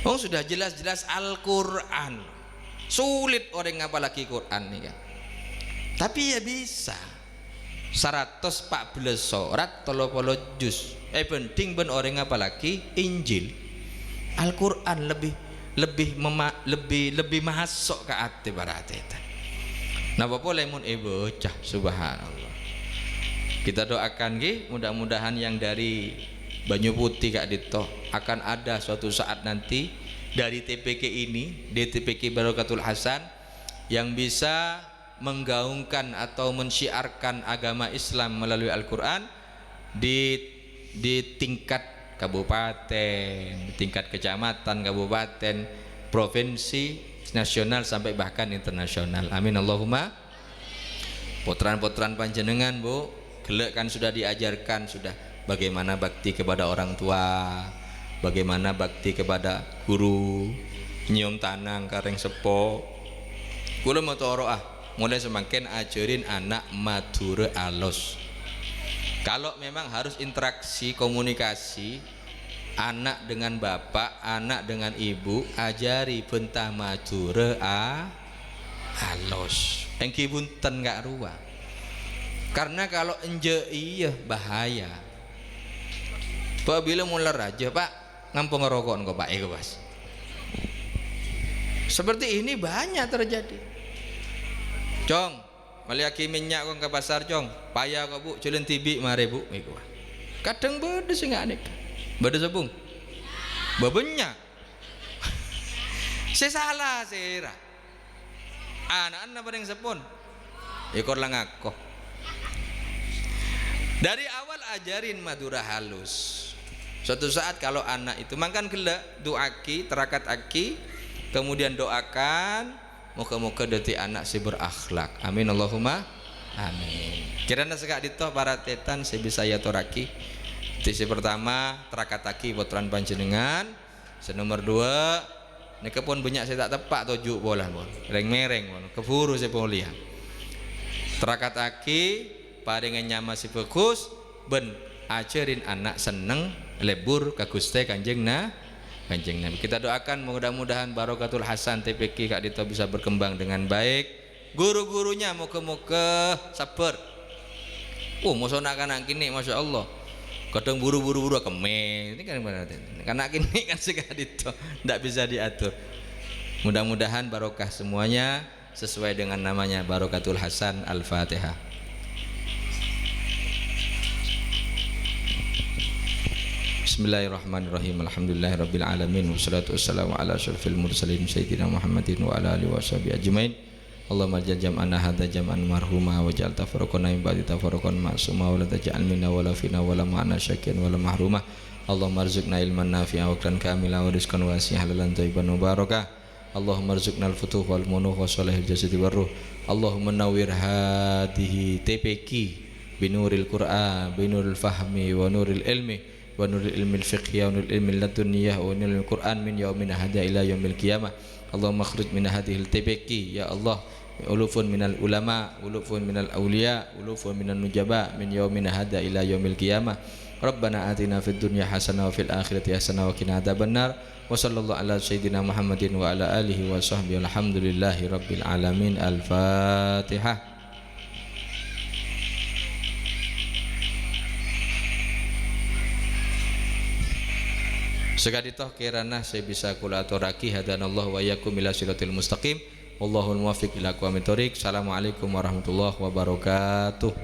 Oh sudah jelas-jelas Al-Quran, sulit orang apalagi Quran nih kan. Tapi ya bisa 114 surat 30 juz. Penting ben orang apalagi Injil. Al-Quran lebih masuk ke hati berarti. Nah apa lemun bocah subhanallah. Kita doakan ki mudah-mudahan yang dari Banyu Putih Kak Dito akan ada suatu saat nanti dari TPK ini, di TPK Barokatul Hasan yang bisa menggaungkan atau mensyiarkan agama Islam melalui Al-Quran di tingkat kabupaten, tingkat kecamatan, kabupaten, provinsi, nasional sampai bahkan internasional. Amin Allahumma. Potran-potran panjenengan Bu, gelek kan sudah diajarkan sudah bagaimana bakti kepada orang tua, bagaimana bakti kepada guru, nyium tanang kareng sepo. Kula mau toro mulai semakin ajarin anak madure alus. Kalau memang harus interaksi komunikasi anak dengan bapak, anak dengan ibu, ajari bentah madure alus. Engki bunten gak ruang. Karena kalau enje iya bahaya. Pak bila mulai raja Pak ngampung ngerokok kok Pak Eko Mas. Seperti ini banyak terjadi. Cong, maliaki minyak kong ke pasar cong, payah kok Bu, culun tibi mare Bu, Eko. Kadang beda sih nggak aneh, beda sabung, babenya. Saya salah sera. Anak-anak pada yang sepon, ekor lang aku. Dari awal ajarin madura halus. Suatu saat kalau anak itu makan gelak doaki terakat aki, kemudian doakan moga-moga dadi anak si berakhlak. Amin Allahumma amin. Kirana sekak ditoh para tetan saya bisa ya toraki. Tisi pertama terakat aki potran panjenengan. Senomor 2 nika pun banyak saya tak tepak tujuh bola bon. Reng mereng bon. Keburu saya lihat. Terakat aki paringan nyama si fokus ben ajarin anak seneng lebur ke Gusti Kanjeng Nabi. Kita doakan mudah-mudahan Barokatul Hasan TPK Kak Dito bisa berkembang dengan baik. Guru-gurunya moga-moga sabar. Masa anak-anak kini Masya Allah kadang buru-buru kemes. Ini kan anak kini kan Kak Dito tidak bisa diatur. Mudah-mudahan barokah semuanya sesuai dengan namanya Barokatul Hasan. Al-Fatihah. Bismillahirrahmanirrahim. Alhamdulillahirabbil alamin wassalatu wassalamu ala asyrafil mursalin sayyidina Muhammadin wa ala alihi washabihi ajmain. Allahumma ja'al jam'ana hadza jam'an marhuma waj'al tafarruqana min ba'di tafarruqan ma'suma wa la taj'al minna wa la fina wa la ma'ana syakiyan wa la mahruma. Allahumma arzuqna ilman nafi'an wa akran kamila wa rizqan wasi'an halalan thayyiban mubarakah. Allahumma arzuqna al-futuh wal munuh wa salihil jasadi war ruh. Allahumma nawwir hadhihi TPK binuril Qur'an binuril fahmi wa nuril ilmi wa nuril ilmil fiqhiyah wa nuril ilmil ladunniyah wa nuril Qur'an min yaumina hada ila yaumil qiyamah. Allahumma khruj min hadhil TPK ya Allah ulufun minal ulama ulufun minal awliya ulufun minan nujaba min yaumina hada ila yaumil qiyamah. Rabbana atina fid dunya hasanah wa fil akhirati hasanah wa qina adzabannar. Wa sallallahu ala sayyidina Muhammadin wa ala alihi wa sahbihi alhamdulillahi rabbil alamin. Al-Fatihah. Sekaditoh kirana saya bisa kula aturaki hadanallahu wa iyyakum ila siratil mustaqim. Wallahul muwaffiq ila aqwamit thoriq. Assalamualaikum warahmatullahi wabarakatuh.